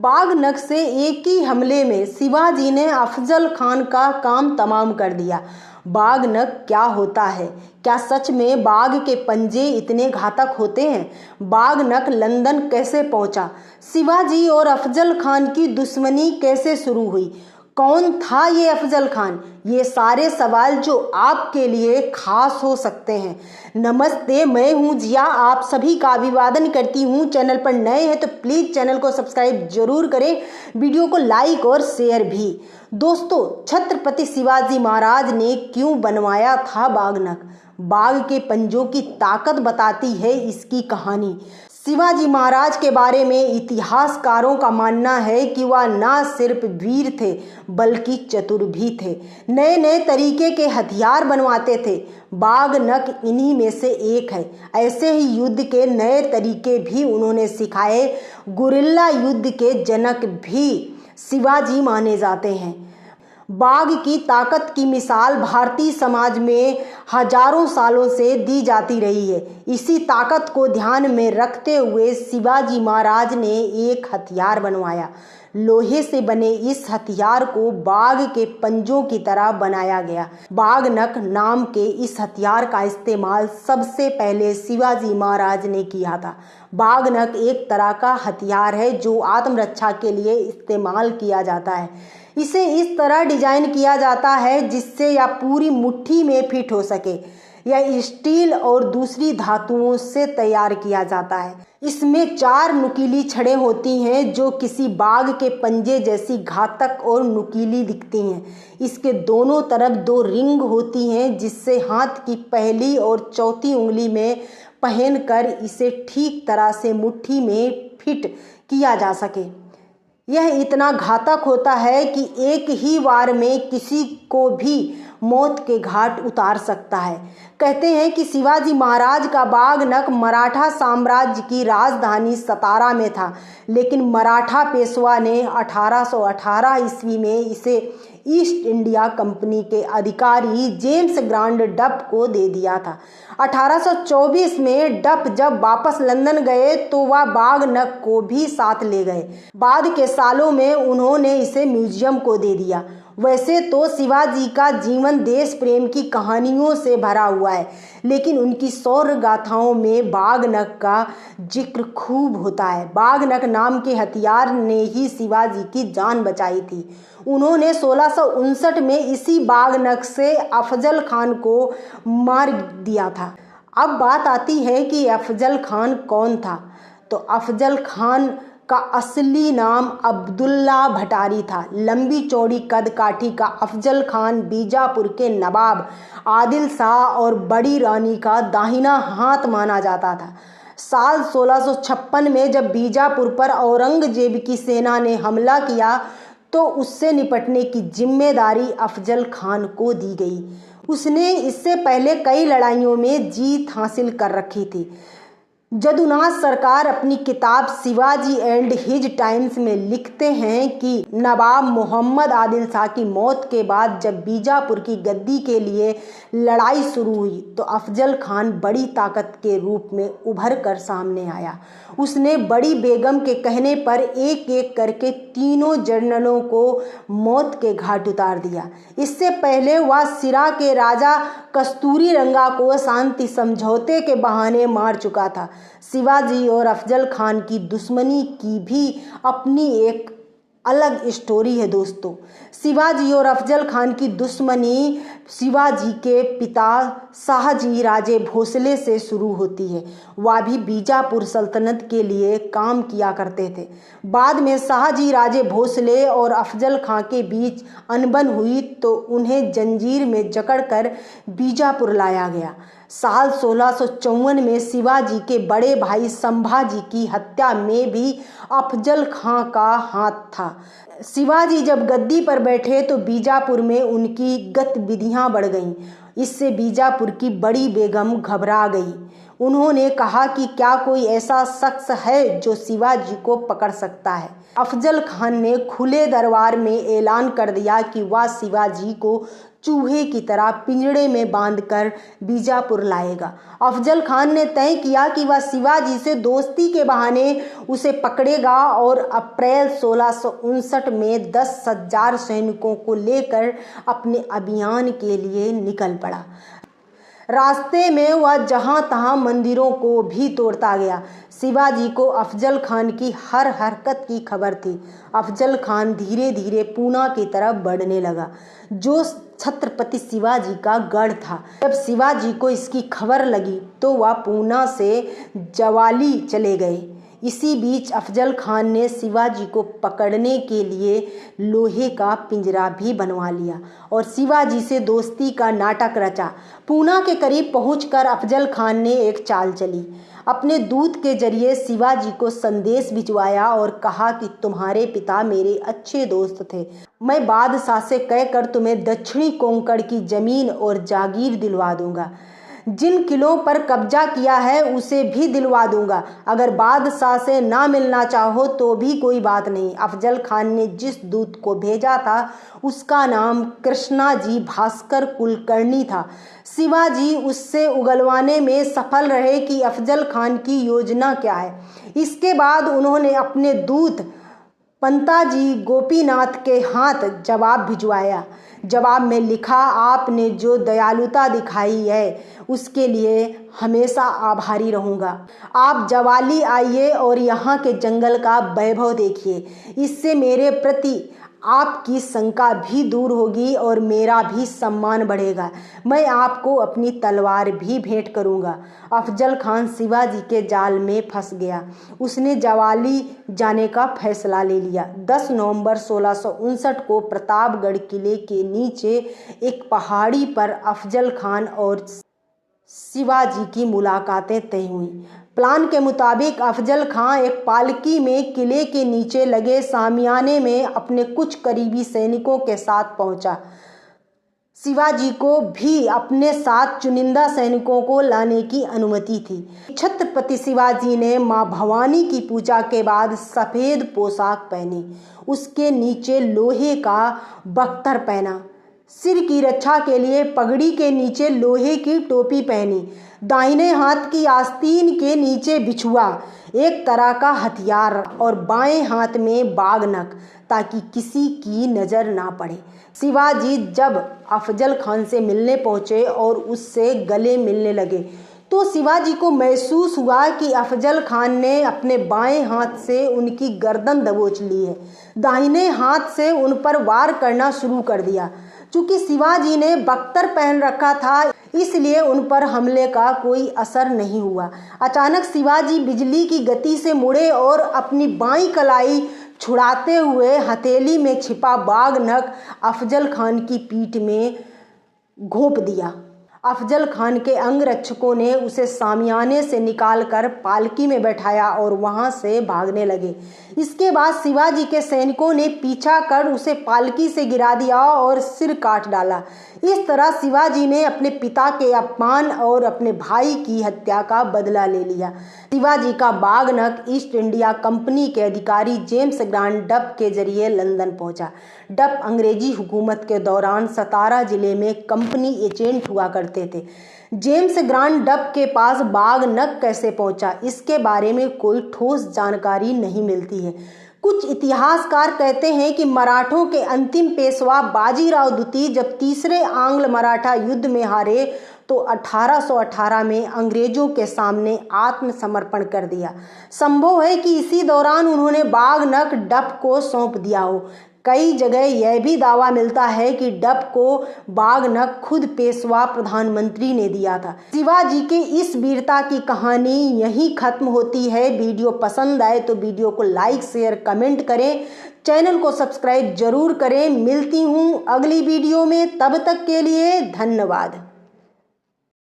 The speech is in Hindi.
बाघ नख से एक ही हमले में शिवाजी ने अफजल खान का काम तमाम कर दिया। बाघ नख क्या होता है? क्या सच में बाघ के पंजे इतने घातक होते हैं? बाघ नख लंदन कैसे पहुंचा? शिवाजी और अफजल खान की दुश्मनी कैसे शुरू हुई? कौन था ये अफजल खान? ये सारे सवाल जो आपके लिए खास हो सकते हैं। नमस्ते, मैं हूं जिया, आप सभी का अभिवादन करती हूं। चैनल पर नए हैं तो प्लीज़ चैनल को सब्सक्राइब जरूर करें, वीडियो को लाइक और शेयर भी। दोस्तों, छत्रपति शिवाजी महाराज ने क्यों बनवाया था बाघ नख? बाघ के पंजों की ताकत बताती है इसकी कहानी। शिवाजी महाराज के बारे में इतिहासकारों का मानना है कि वह न सिर्फ वीर थे बल्कि चतुर भी थे। नए नए तरीके के हथियार बनवाते थे। बाघ नख इन्हीं में से एक है। ऐसे ही युद्ध के नए तरीके भी उन्होंने सिखाए। गुरिल्ला युद्ध के जनक भी शिवाजी माने जाते हैं। बाघ की ताकत की मिसाल भारतीय समाज में हजारों सालों से दी जाती रही है। इसी ताकत को ध्यान में रखते हुए शिवाजी महाराज ने एक हथियार बनवाया। लोहे से बने इस हथियार को बाघ के पंजों की तरह बनाया गया। बाघ नख नाम के इस हथियार का इस्तेमाल सबसे पहले शिवाजी महाराज ने किया था। बाघ नख एक तरह का हथियार है जो आत्मरक्षा के लिए इस्तेमाल किया जाता है। इसे इस तरह डिजाइन किया जाता है जिससे यह पूरी मुट्ठी में फिट हो सके। यह स्टील और दूसरी धातुओं से तैयार किया जाता है। इसमें 4 नुकीली छड़ें होती हैं जो किसी बाघ के पंजे जैसी घातक और नुकीली दिखती हैं। इसके दोनों तरफ 2 रिंग होती हैं जिससे हाथ की पहली और चौथी उंगली में पहनकर इसे ठीक तरह से मुट्ठी में फिट किया जा सके। यह इतना घातक होता है कि एक ही वार में किसी को भी मौत के घाट उतार सकता है। कहते हैं कि शिवाजी महाराज का बाघ नख मराठा साम्राज्य की राजधानी सतारा में था, लेकिन मराठा पेशवा ने 1818 ईस्वी में इसे ईस्ट इंडिया कंपनी के अधिकारी जेम्स ग्रांड डफ को दे दिया था। 1824 में डफ जब वापस लंदन गए तो वह बाघ नख को भी साथ ले गए। बाद के सालों में उन्होंने इसे म्यूजियम को दे दिया। वैसे तो शिवाजी का जीवन देश प्रेम की कहानियों से भरा हुआ है, लेकिन उनकी शौर्य गाथाओं में बाघ नख का जिक्र खूब होता है। बाघ नख नाम के हथियार ने ही शिवाजी की जान बचाई थी। उन्होंने 1659 में इसी बाघ नख से अफजल खान को मार दिया था। अब बात आती है कि अफजल खान कौन था। तो अफजल खान का असली नाम अब्दुल्ला भटारी था। लंबी चौड़ी कद काठी का अफजल खान बीजापुर के नवाब आदिल शाह और बड़ी रानी का दाहिना हाथ माना जाता था। साल 1656 में जब बीजापुर पर औरंगजेब की सेना ने हमला किया तो उससे निपटने की जिम्मेदारी अफजल खान को दी गई। उसने इससे पहले कई लड़ाइयों में जीत हासिल कर रखी थी। जदुनाथ सरकार अपनी किताब शिवाजी एंड हिज टाइम्स में लिखते हैं कि नवाब मोहम्मद आदिल शाह की मौत के बाद जब बीजापुर की गद्दी के लिए लड़ाई शुरू हुई तो अफजल खान बड़ी ताकत के रूप में उभर कर सामने आया। उसने बड़ी बेगम के कहने पर एक एक करके तीनों जनरलों को मौत के घाट उतार दिया। इससे पहले वह सिरा के राजा कस्तूरीरंगा को शांति समझौते के बहाने मार चुका था। शिवाजी और अफजल खान की दुश्मनी की भी अपनी एक अलग स्टोरी है दोस्तों। शिवाजी और अफजल खान की दुश्मनी शिवाजी के पिता शाहजी राजे भोसले से शुरू होती है। वह भी बीजापुर सल्तनत के लिए काम किया करते थे। बाद में शाहजी राजे भोसले और अफजल खां के बीच अनबन हुई तो उन्हें जंजीर में जकड़कर बीजापुर लाया गया। साल 1654 में शिवाजी के बड़े भाई संभाजी की हत्या में भी अफजल खां का हाथ था। शिवाजी जब गद्दी पर बैठे तो बीजापुर में उनकी गतिविधियां बढ़ गईं। इससे बीजापुर की बड़ी बेगम घबरा गई। उन्होंने कहा कि क्या कोई ऐसा शख्स है जो शिवाजी को पकड़ सकता है। अफजल खान ने खुले दरबार में ऐलान कर दिया कि वह शिवाजी को चूहे की तरह पिंजड़े में बांधकर बीजापुर लाएगा। अफजल खान ने तय किया कि वह शिवाजी से दोस्ती के बहाने उसे पकड़ेगा और अप्रैल 1659 में 10,000 सैनिकों को लेकर अपने अभियान के लिए निकल पड़ा। रास्ते में वह जहां तहां मंदिरों को भी तोड़ता गया। शिवाजी को अफजल खान की हर हरकत की खबर थी। अफजल खान धीरे धीरे पूना की तरफ बढ़ने लगा, जो छत्रपति शिवाजी का गढ़ था। जब शिवाजी को इसकी खबर लगी तो वह पूना से जवाली चले गए। इसी बीच अफजल खान ने शिवाजी को पकड़ने के लिए लोहे का पिंजरा भी बनवा लिया और शिवाजी से दोस्ती का नाटक रचा। पूना के करीब पहुंचकर अफजल खान ने एक चाल चली। अपने दूत के जरिए शिवाजी को संदेश भिजवाया और कहा कि तुम्हारे पिता मेरे अच्छे दोस्त थे। मैं बादशाह से कहकर तुम्हें दक्षिणी कोंकण की जमीन और जागीर दिलवा दूंगा। जिन किलों पर कब्जा किया है उसे भी दिलवा दूंगा। अगर बादशाह से ना मिलना चाहो तो भी कोई बात नहीं। अफजल खान ने जिस दूत को भेजा था उसका नाम कृष्णाजी भास्कर कुलकर्णी था। शिवाजी उससे उगलवाने में सफल रहे कि अफजल खान की योजना क्या है। इसके बाद उन्होंने अपने दूत पंताजी गोपीनाथ के हाथ जवाब भिजवाया। जवाब में लिखा, आपने जो दयालुता दिखाई है उसके लिए हमेशा आभारी रहूँगा। आप जवाली आइए और यहाँ के जंगल का वैभव देखिए। इससे मेरे प्रति आपकी शंका भी दूर होगी और मेरा भी सम्मान बढ़ेगा। मैं आपको अपनी तलवार भी भेंट करूंगा। अफजल खान शिवाजी के जाल में फंस गया। उसने जवाली जाने का फैसला ले लिया। 10 नवंबर 1659 को प्रतापगढ़ किले के नीचे एक पहाड़ी पर अफजल खान और शिवाजी की मुलाकातें तय हुई। प्लान के मुताबिक अफजल खान एक पालकी में किले के नीचे लगे सामियाने में अपने कुछ करीबी सैनिकों के साथ पहुंचा। शिवाजी को भी अपने साथ चुनिंदा सैनिकों को लाने की अनुमति थी। छत्रपति शिवाजी ने मां भवानी की पूजा के बाद सफ़ेद पोशाक पहनी, उसके नीचे लोहे का बख्तर पहना, सिर की रक्षा के लिए पगड़ी के नीचे लोहे की टोपी पहनी, दाहिने हाथ की आस्तीन के नीचे बिछुआ, एक तरह का हथियार, और बाएं हाथ में बागनक, ताकि किसी की नज़र ना पड़े। शिवाजी जब अफजल खान से मिलने पहुंचे और उससे गले मिलने लगे तो शिवाजी को महसूस हुआ कि अफजल खान ने अपने बाएं हाथ से उनकी गर्दन दबोच ली है। दाहिने हाथ से उन पर वार करना शुरू कर दिया। चूंकि शिवाजी ने बख्तर पहन रखा था इसलिए उन पर हमले का कोई असर नहीं हुआ। अचानक शिवाजी बिजली की गति से मुड़े और अपनी बाईं कलाई छुड़ाते हुए हथेली में छिपा बागनक अफजल खान की पीठ में घोंप दिया। अफजल खान के अंगरक्षकों ने उसे सामियाने से निकालकर पालकी में बैठाया और वहां से भागने लगे। इसके बाद शिवाजी के सैनिकों ने पीछा कर उसे पालकी से गिरा दिया और सिर काट डाला। इस तरह शिवाजी ने अपने पिता के अपमान और अपने भाई की हत्या का बदला ले लिया। शिवाजी का बागनक ईस्ट इंडिया कंपनी के अधिकारी जेम्स ग्रांट डब के जरिए लंदन पहुंचा। डब अंग्रेजी हुकूमत के दौरान सतारा जिले में कंपनी एजेंट हुआ करते थे। जेम्स ग्रांट डब के पास बागनक कैसे पहुंचा, इसके बारे में कोई ठोस जानकारी नहीं मिलती है। कुछ इतिहासकार कहते हैं कि मराठों के अंतिम पेशवा बाजीराव द्वितीय जब तीसरे आंग्ल मराठा युद्ध में हारे तो 1818 में अंग्रेजों के सामने आत्मसमर्पण कर दिया। संभव है कि इसी दौरान उन्होंने बागनक डब को सौंप दिया हो। कई जगह यह भी दावा मिलता है कि डब को बागनक खुद पेशवा प्रधानमंत्री ने दिया था। शिवाजी के इस वीरता की कहानी यहीं खत्म होती है। वीडियो पसंद आए तो वीडियो को लाइक शेयर कमेंट करें, चैनल को सब्सक्राइब जरूर करें। मिलती हूँ अगली वीडियो में, तब तक के लिए धन्यवाद।